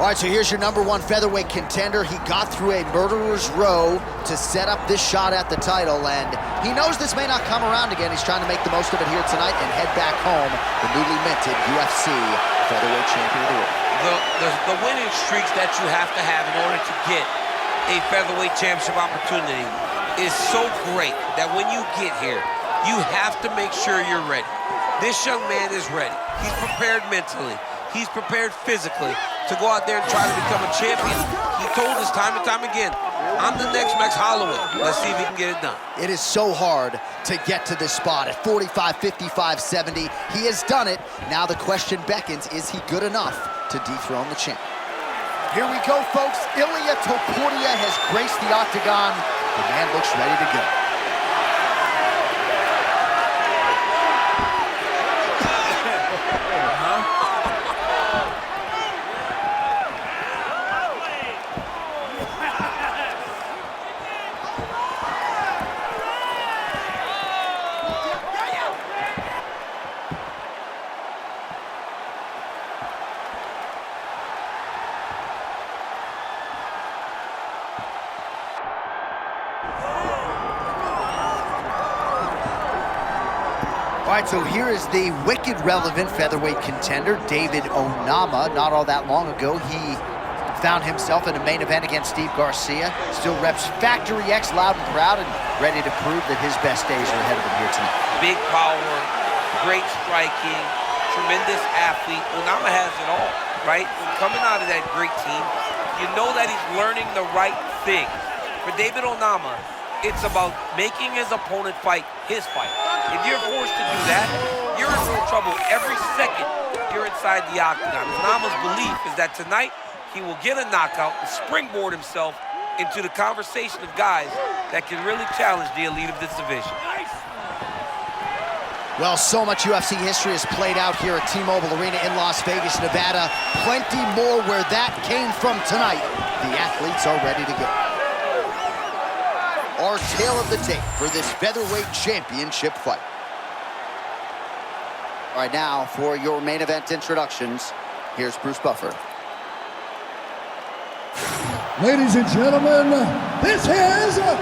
All right, so here's your #1 featherweight contender. He got through a murderer's row to set up this shot at the title, and he knows this may not come around again. He's trying to make the most of it here tonight and head back home, the newly minted UFC featherweight champion of the world. The winning streaks that you have to have in order to get a featherweight championship opportunity is so great that when you get here, you have to make sure you're ready. This young man is ready. He's prepared mentally. He's prepared physically to go out there and try to become a champion. He told us time and time again, I'm the next Max Holloway. Let's see if he can get it done. It is so hard to get to this spot at 45, 55, 70. He has done it. Now the question beckons, is he good enough to dethrone the champ? Here we go, folks. Ilia Topuria has graced the octagon. The man looks ready to go. All right, so here is the wicked relevant featherweight contender, David Onama. Not all that long ago, he found himself in a main event against Steve Garcia. Still reps Factory X loud and proud and ready to prove that his best days are ahead of him here tonight. Big power, great striking, tremendous athlete. Onama has it all, right? Coming out of that great team, you know that he's learning the right things. For David Onama, it's about making his opponent fight his fight. If you're forced to do that, you're in real trouble every second you're inside the octagon. Onama's belief is that tonight he will get a knockout and springboard himself into the conversation of guys that can really challenge the elite of this division. Well, so much UFC history has played out here at T-Mobile Arena in Las Vegas, Nevada. Plenty more where that came from tonight. The athletes are ready to go. Our tale of the tape for this featherweight championship fight. All right, now for your main event introductions, here's Bruce Buffer. Ladies and gentlemen, this is the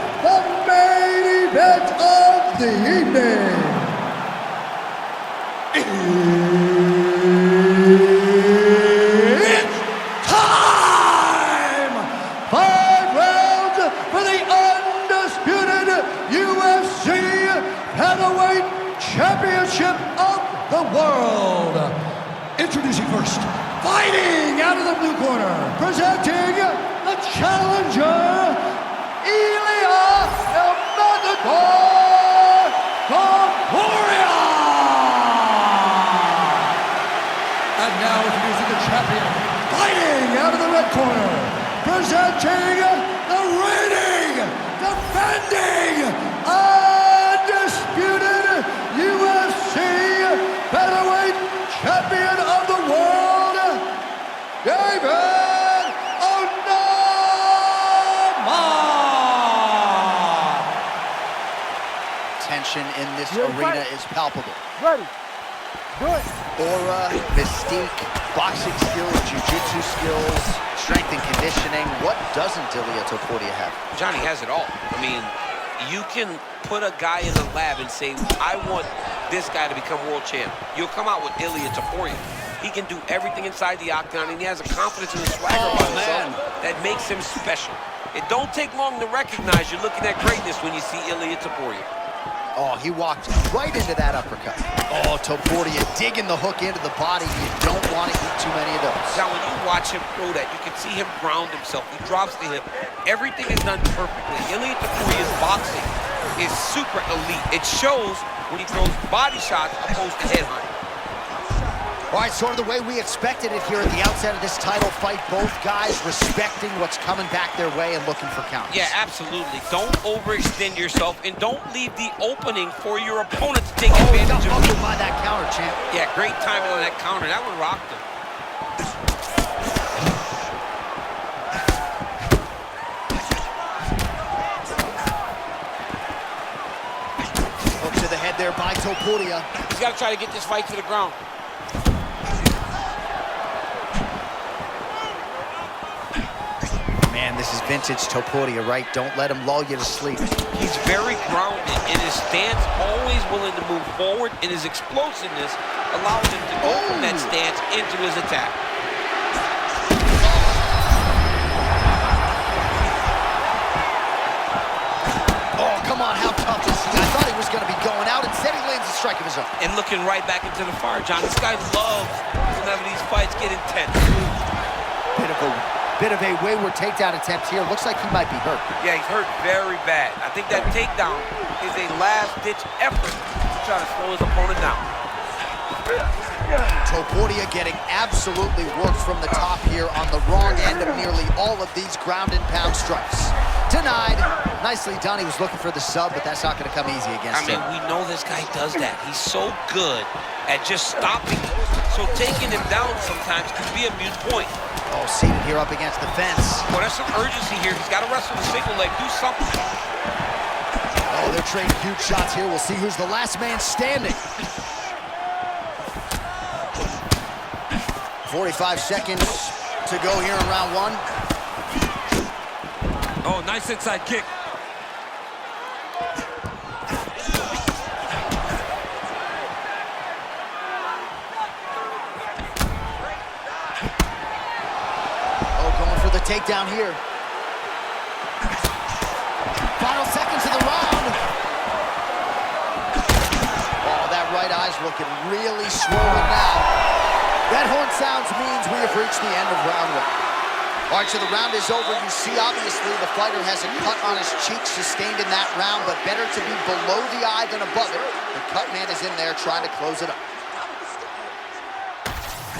main event of the evening. It's time! 5 rounds for the undisputed UFC Heavyweight Championship of the world. Introducing first, fighting out of the blue corner, presenting the challenger, Ilia Topuria. And now introducing the champion, fighting out of the red corner, presenting the reigning, defending, undisputed UFC featherweight champion of the world, David Onama. Tension in this arena is palpable. Ready. Do it. Aura, mystique, boxing skills, jiu-jitsu skills, strength and conditioning. What doesn't Ilia Topuria have? Johnny has it all. I mean, you can put a guy in the lab and say, I want this guy to become world champ. You'll come out with Ilia Topuria. He can do everything inside the octagon, and he has a confidence and a swagger about himself that makes him special. It don't take long to recognize you're looking at greatness when you see Ilia Topuria. Oh, he walked right into that uppercut. Oh, Topuria digging the hook into the body. You don't want to eat too many of those. Now, when you watch him throw that, you can see him ground himself. He drops the hip. Everything is done perfectly. Ilia Topuria's boxing is super elite. It shows when he throws body shots opposed to head hunting. All right, sort of the way we expected it here at the outset of this title fight. Both guys respecting what's coming back their way and looking for counters. Yeah, absolutely. Don't overextend yourself and don't leave the opening for your opponent to take advantage of. Oh, by that counter, champ. Yeah, great timing on that counter. That one rocked him. Hook to the head there by Topuria. He's got to try to get this fight to the ground. vintage Topuria, right? Don't let him lull you to sleep. He's very grounded, and his stance always willing to move forward, and his explosiveness allows him to go from that stance into his attack. Oh, come on, how tough is he? I thought he was going to be going out. Instead, he lands a strike of his own. And looking right back into the fire, John. This guy loves whenever these fights get intense. Bit of a wayward takedown attempt here. Looks like he might be hurt. Yeah, he's hurt very bad. I think that takedown is a last-ditch effort to try to slow his opponent down. Topuria getting absolutely worked from the top here on the wrong end of nearly all of these ground and pound strikes. Denied. Nicely done. He was looking for the sub, but that's not going to come easy against him. We know this guy does that. He's so good at just stopping. So taking him down sometimes can be a moot point. Oh, seated here up against the fence. Well, there's some urgency here. He's got to wrestle the single leg. Do something. Oh, they're trading huge shots here. We'll see who's the last man standing. 45 seconds to go here in round one. Oh, nice inside kick. Takedown here. Final seconds of the round. Oh, that right eye's looking really swollen now. That horn sounds means we have reached the end of round one. All right, so the round is over. You see, obviously, the fighter has a cut on his cheek sustained in that round, but better to be below the eye than above it. The cut man is in there trying to close it up.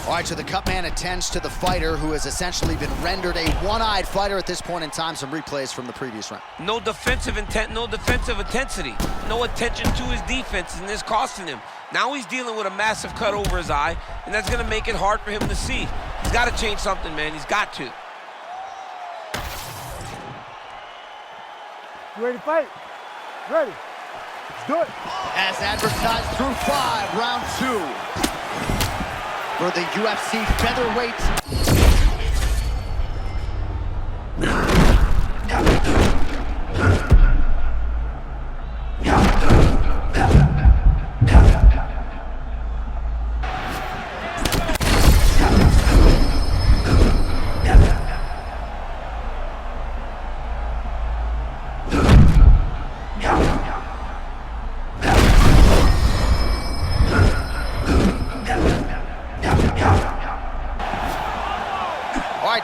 All right, so the cut man attends to the fighter who has essentially been rendered a one-eyed fighter at this point in time. Some replays from the previous round. No defensive intent, no defensive intensity. No attention to his defense, and it's costing him. Now he's dealing with a massive cut over his eye, and that's gonna make it hard for him to see. He's gotta change something, man, he's got to. You ready to fight? Ready. Let's do it. As advertised through 5, round 2. For the UFC featherweight.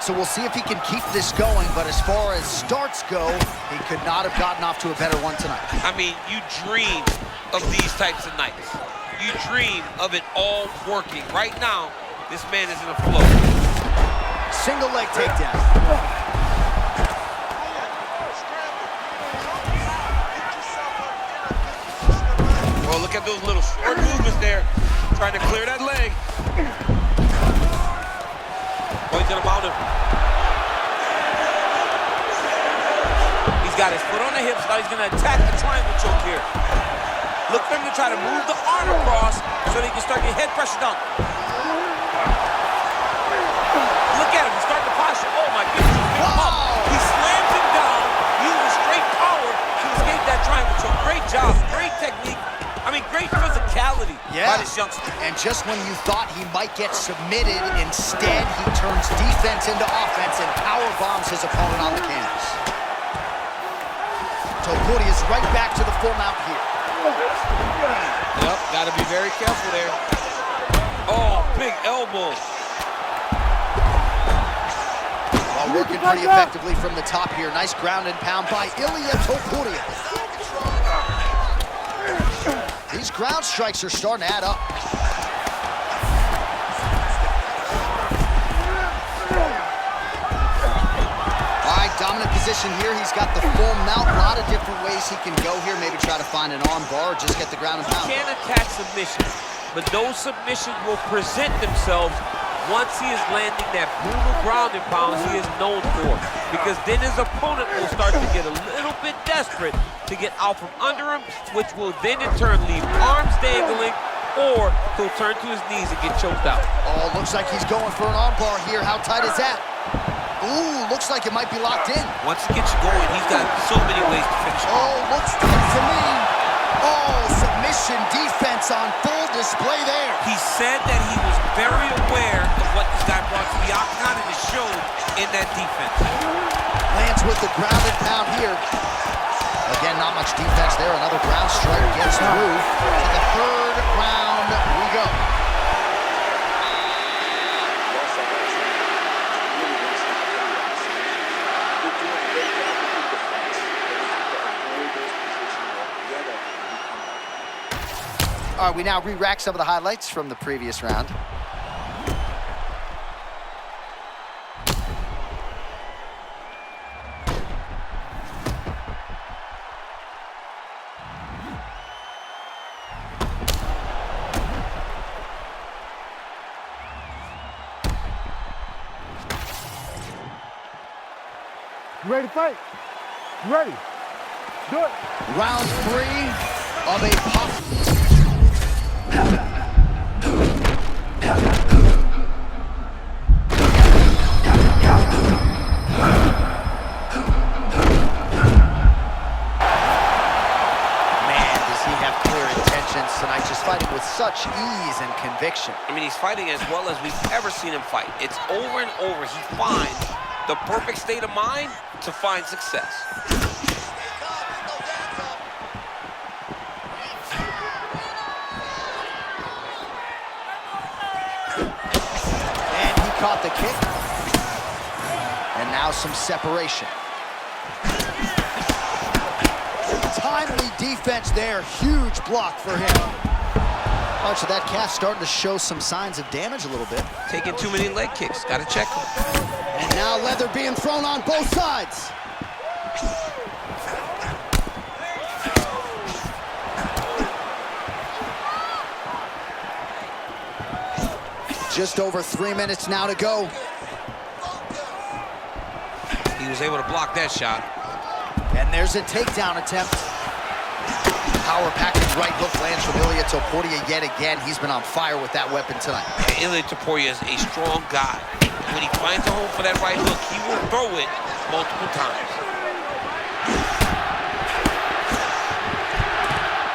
So we'll see if he can keep this going, but as far as starts go, he could not have gotten off to a better one tonight. I mean, you dream of these types of nights. You dream of it all working. Right now, this man is in a flow. Single leg takedown. Well, look at those little short movements there, trying to clear that leg. Oh, he's gonna mount him. He's got his foot on the hips, now he's gonna attack the triangle choke here. Look for him to try to move the arm across so that he can start getting head pressure down. Look at him, he's starting to posture. Oh my goodness, he's been up. He slams him down, using straight power to escape that triangle choke. Great job, great technique. I mean, great physicality by this youngster. And just when you thought he might get submitted, instead he turns defense into offense and power bombs his opponent on the canvas. Topuria is right back to the full mount here. Yep, gotta be very careful there. Oh, big elbow. While working pretty effectively from the top here. Nice ground and pound by Ilia Topuria. These ground strikes are starting to add up. All right, dominant position here. He's got the full mount. A lot of different ways he can go here. Maybe try to find an arm bar or just get the ground and pound. He can't attack submissions, but those submissions will present themselves once he is landing that brutal ground and pound he is known for. Because then his opponent will start to get a little bit desperate to get out from under him, which will then in turn leave arms dangling, or he'll turn to his knees and get choked out. Oh, looks like he's going for an arm bar here. How tight is that? Ooh, looks like it might be locked in. Once he gets you going, he's got so many ways to finish. Oh, looks good to me. Oh, submission defense on full display there. He said that he was very aware of what this guy brought to the octagon, and it showed in that defense. Lands with the ground and pound here. Again, not much defense there. Another ground strike gets through. To the third round we go. All right, we now re-rack some of the highlights from the previous round. You ready to fight? You ready? Do it. Round 3 of a pop. Tonight, just fighting with such ease and conviction. I mean, he's fighting as well as we've ever seen him fight. It's over and over. He finds the perfect state of mind to find success. And he caught the kick. And now some separation. Timely defense there, huge block for him. Oh, so that calf starting to show some signs of damage a little bit. Taking too many leg kicks, gotta check him. And now leather being thrown on both sides. Just over 3 minutes now to go. He was able to block that shot. And there's a takedown attempt. Power-packing right hook lands from Ilia Topuria yet again. He's been on fire with that weapon tonight. Ilia Topuria is a strong guy. When he finds a home for that right hook, he will throw it multiple times.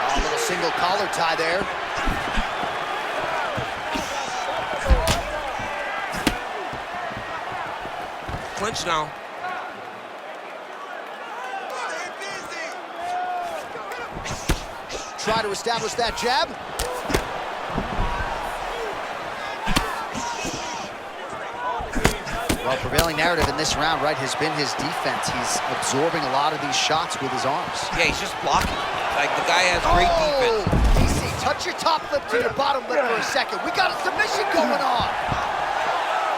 Oh, a little single collar tie there. Clinch now. Try to establish that jab. Well, prevailing narrative in this round, right, has been his defense. He's absorbing a lot of these shots with his arms. Yeah, he's just blocking. Like, the guy has great defense. DC, touch your top lip to your bottom lip for a second. We got a submission going on.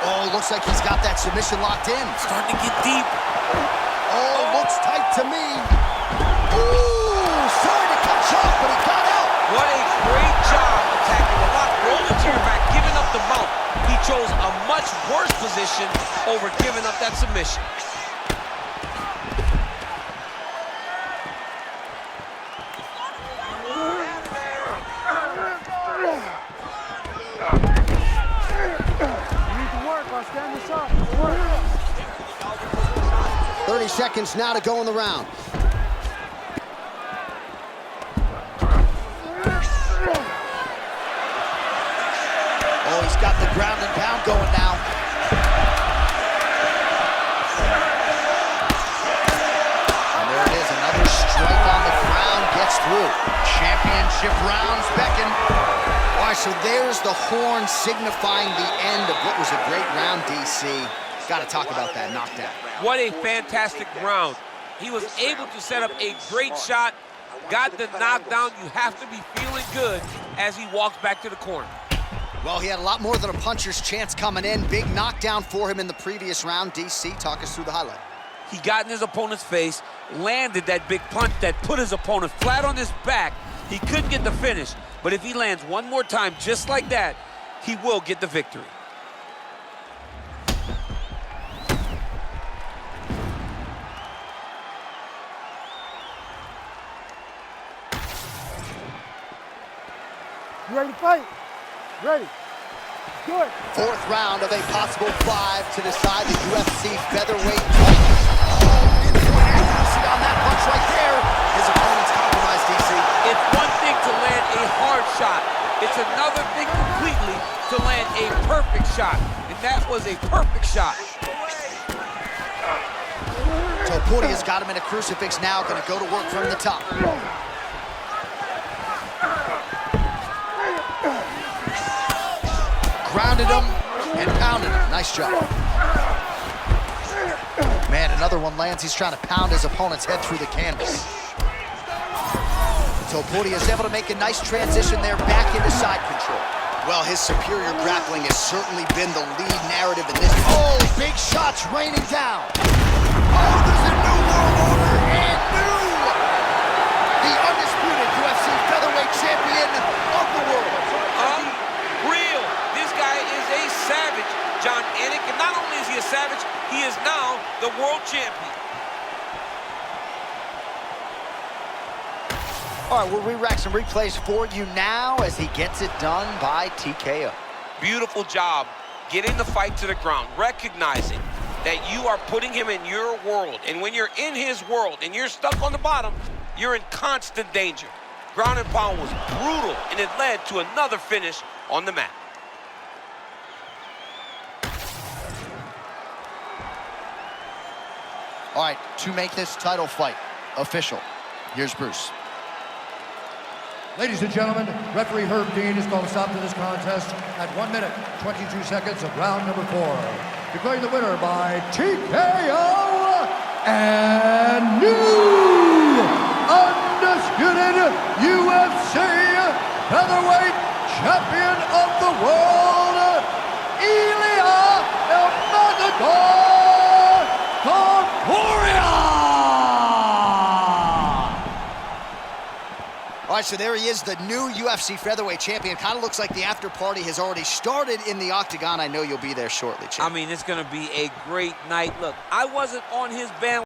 Oh, looks like he's got that submission locked in. Starting to get deep. Oh, looks tight to me. Ooh, sorry to cut you off, but he got out. What a great job attacking the lock, rolling to your back, giving up the mount. He chose a much worse position over giving up that submission. You need to work. I'll stand this up. Work. 30 seconds now to go in the round. Oh, he's got the ground and pound going now. And there it is, another strike on the ground, gets through. Championship rounds beckon. All right, so there's the horn signifying the end of what was a great round, DC. Got to talk about that knockdown. What a fantastic round. He was able to set up a great shot, got the knockdown. You have to be feeling good as he walks back to the corner. Well, he had a lot more than a puncher's chance coming in. Big knockdown for him in the previous round. DC, talk us through the highlight. He got in his opponent's face, landed that big punch that put his opponent flat on his back. He couldn't get the finish, but if he lands one more time just like that, he will get the victory. You ready to fight? Ready. Do it. Fourth round of a possible 5 to decide the UFC featherweight titles. Oh, pinpoint accuracy on that punch right there. His opponent's compromised, DC. It's one thing to land a hard shot. It's another thing completely to land a perfect shot. And that was a perfect shot. Topuria's got him in a crucifix now, gonna go to work from the top. Grounded him and pounded him. Nice job. Man, another one lands. He's trying to pound his opponent's head through the canvas. Topuria is able to make a nice transition there back into side control. Well, his superior grappling has certainly been the lead narrative in this. Oh, big shots raining down. Oh, there's a new world order and new. The undisputed UFC featherweight champion of the world. Unreal. This guy is a savage, John Anik. And not only is he a savage, he is now the world champion. All right, we'll re-rack some replays for you now as he gets it done by TKO. Beautiful job getting the fight to the ground, recognizing that you are putting him in your world. And when you're in his world and you're stuck on the bottom, you're in constant danger. Ground and pound was brutal, and it led to another finish on the mat. All right, to make this title fight official, here's Bruce. Ladies and gentlemen, referee Herb Dean has called a stop to this contest at 1 minute, 22 seconds of round number 4. Declaring the winner by TKO and new undisputed UFC featherweight champion of the world, Ilia Topuria! All right, so there he is, the new UFC featherweight champion. Kind of looks like the after party has already started in the octagon. I know you'll be there shortly, champ. I mean, it's going to be a great night. Look, I wasn't on his band.